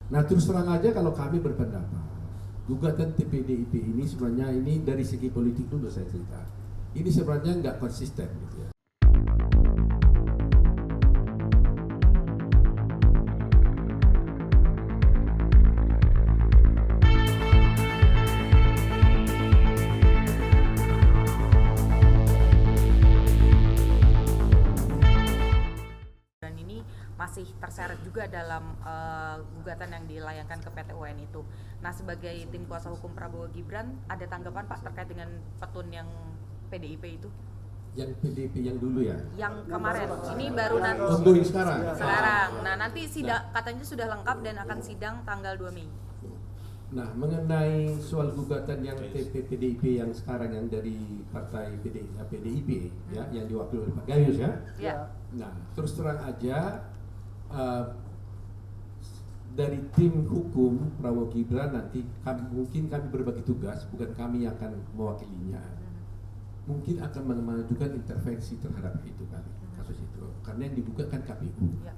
Nah terus terang aja kalau kami berpendapat gugatan TPDIP ini sebenarnya ini dari segi politik dulu saya cerita. Ini sebenarnya nggak konsisten gitu ya. Dan ini masih terseret juga dalam gugatan yang dilayangkan ke PT UN itu. Nah, sebagai tim kuasa hukum Prabowo Gibran, ada tanggapan Pak terkait dengan petun yang PDIP itu? Yang PDIP yang dulu ya? Yang kemarin, ini baru nanti. Untuk yang sekarang? Sekarang, nah nanti sidang katanya sudah lengkap dan akan sidang tanggal 2 Mei. Nah, mengenai soal gugatan yang PDIP yang sekarang yang dari partai PDIP ya, yang diwakili oleh Pak Gayus ya. Ya. Nah, terus terang aja dari tim hukum Prabowo Gibran nanti mungkin kami berbagi tugas, bukan kami yang akan mewakilinya. Mungkin akan mengajukan intervensi terhadap itu kali kasus itu, karena yang digugat kan KPU. Ya.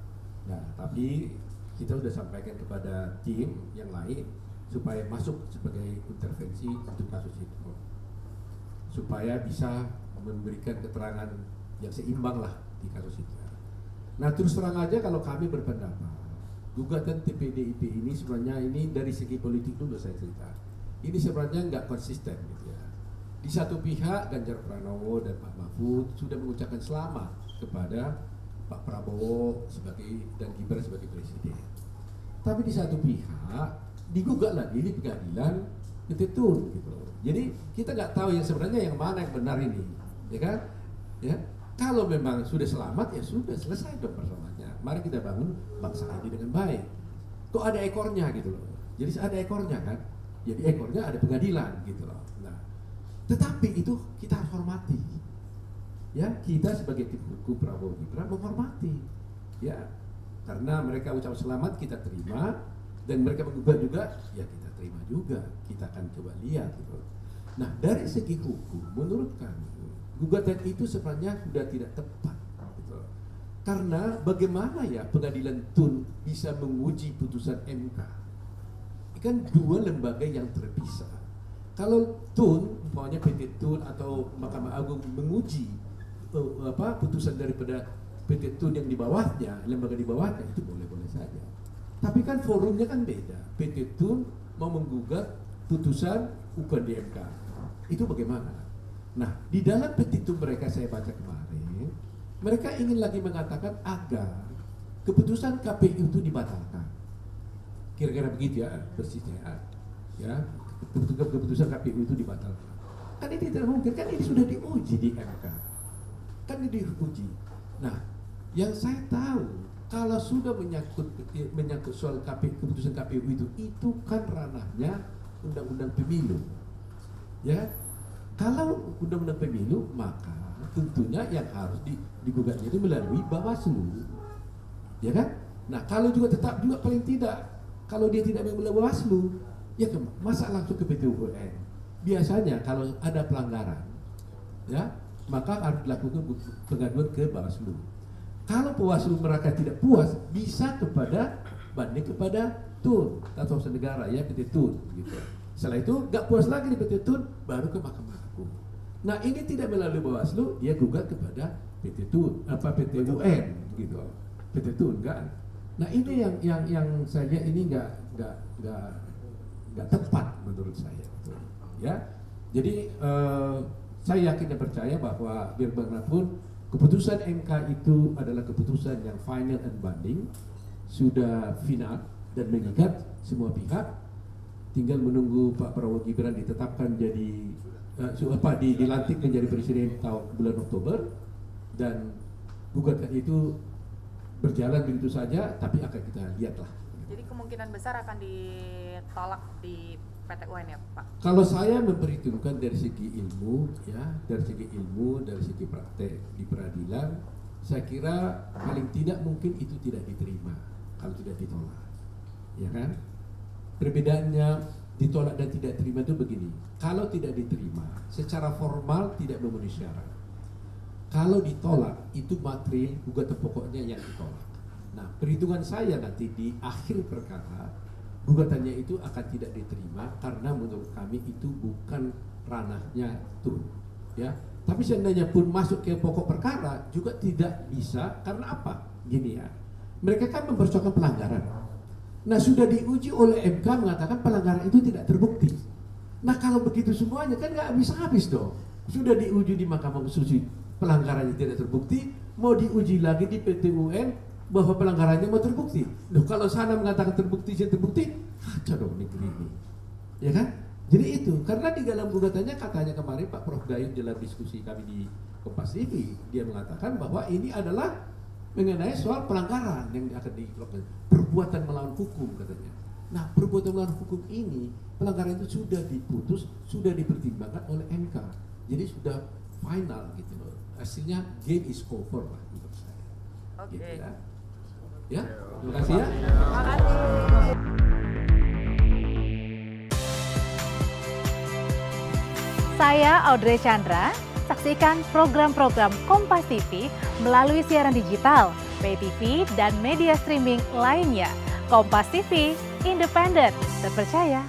Nah, tapi kita sudah sampaikan kepada tim yang lain supaya masuk sebagai intervensi untuk kasus itu, supaya bisa memberikan keterangan yang seimbang lah di kasus itu. Nah terus terang aja kalau kami berpendapat gugatan TPDIP ini sebenarnya ini dari segi politik dulu saya cerita. Ini sebenarnya nggak konsisten gitu ya. Di satu pihak Ganjar Pranowo dan Pak Mahfud sudah mengucapkan selamat kepada Pak Prabowo sebagai dan Gibran sebagai presiden. Tapi di satu pihak digugat lagi di pengadilan Petun gitu. Jadi kita nggak tahu yang sebenarnya yang mana yang benar ini, ya kan? Ya, kalau memang sudah selamat ya sudah selesai dong persoalannya. Mari kita bangun bangsa ini dengan baik. Kok ada ekornya gitu loh. Jadi ada ekornya kan? Jadi ekornya ada pengadilan gitu loh. Nah, tetapi itu kita harus hormati. Ya, kita sebagai tim hukum Prabowo Gibran menghormati. Ya, karena mereka ucap selamat kita terima. Dan mereka menggugat juga, ya kita terima juga, kita akan coba lihat gitu. Nah dari segi hukum, menurut kami gugatan itu sebenarnya sudah tidak tepat, gitu. Karena bagaimana ya pengadilan TUN bisa menguji putusan MK? Kan dua lembaga yang terpisah. Kalau TUN, umpamanya PT TUN atau Mahkamah Agung menguji putusan daripada PT TUN yang di bawahnya, lembaga di bawahnya itu boleh-boleh saja. Tapi kan forumnya kan beda. PT TUN mau menggugat putusan bukan di MK. Itu bagaimana? Nah, di dalam petitum mereka saya baca kemarin, mereka ingin lagi mengatakan agar keputusan KPU itu dibatalkan. Kira-kira begitu ya persisnya. Ya, keputusan KPU itu dibatalkan. Kan ini tidak mungkin, kan ini sudah diuji di MK. Kan ini diuji. Nah, yang saya tahu kalau sudah menyangkut soal keputusan KPU itu kan ranahnya undang-undang pemilu, ya. Kalau undang-undang pemilu maka tentunya yang harus digugatnya itu melalui Bawaslu, ya kan? Nah kalau juga tetap juga paling tidak kalau dia tidak melalui Bawaslu, ya masa langsung ke PT UN. Biasanya kalau ada pelanggaran, ya maka harus dilakukan pengaduan ke Bawaslu. Kalau Bawaslu mereka tidak puas, bisa banding kepada TUN, Tata Usaha Negara ya PT TUN gitu. Setelah itu nggak puas lagi di PT TUN, baru ke Mahkamah Agung. Nah ini tidak melalui Bawaslu, dia gugat kepada PT TUN, PT UN gitu, PT TUN kan. Nah ini yang saya lihat ini nggak tepat menurut saya, gitu. Ya. Jadi saya yakin dan percaya bahwa biar bagaimanapun keputusan MK itu adalah keputusan yang final and binding, sudah final dan mengikat semua pihak. Tinggal menunggu Pak Prabowo Gibran ditetapkan jadi dilantik menjadi presiden bulan Oktober, dan gugatan itu berjalan begitu saja, tapi akan kita lihatlah. Jadi kemungkinan besar akan ditolak di PT UN ya Pak? Kalau saya memperhitungkan dari segi ilmu, ya, dari segi praktek di peradilan, saya kira paling tidak mungkin itu tidak diterima kalau tidak ditolak, ya kan? Perbedaannya ditolak dan tidak terima itu begini. Kalau tidak diterima, secara formal tidak memenuhi syarat. Kalau ditolak, itu materi gugatan pokoknya yang ditolak. Nah, perhitungan saya nanti di akhir perkara gugatannya itu akan tidak diterima karena menurut kami itu bukan ranahnya itu, ya. Tapi seandainya pun masuk ke pokok perkara juga tidak bisa, karena apa? Gini ya, mereka kan mempersoalkan pelanggaran. Nah, sudah diuji oleh MK mengatakan pelanggaran itu tidak terbukti. Nah, kalau begitu semuanya kan nggak habis-habis dong. Sudah diuji di Mahkamah Konstitusi pelanggarannya tidak terbukti, mau diuji lagi di PT UN bahwa pelanggarannya mau terbukti. Loh, kalau sana mengatakan terbukti, kacau dong negeri ini, ya kan? Jadi itu, karena di dalam gugatannya katanya kemarin Pak Prof. Gayus dalam diskusi kami di Kompas TV, dia mengatakan bahwa ini adalah mengenai soal pelanggaran yang akan dilakukan, perbuatan melawan hukum katanya. Nah, perbuatan melawan hukum ini, pelanggaran itu sudah diputus, sudah dipertimbangkan oleh MK, jadi sudah final gitu loh. Hasilnya game is over lah menurut saya. Oke. Gitu ya. Ya, terima kasih ya. Terima kasih. Saya Audrey Chandra. Saksikan program-program Kompas TV melalui siaran digital, pay TV, dan media streaming lainnya. Kompas TV, independen, terpercaya,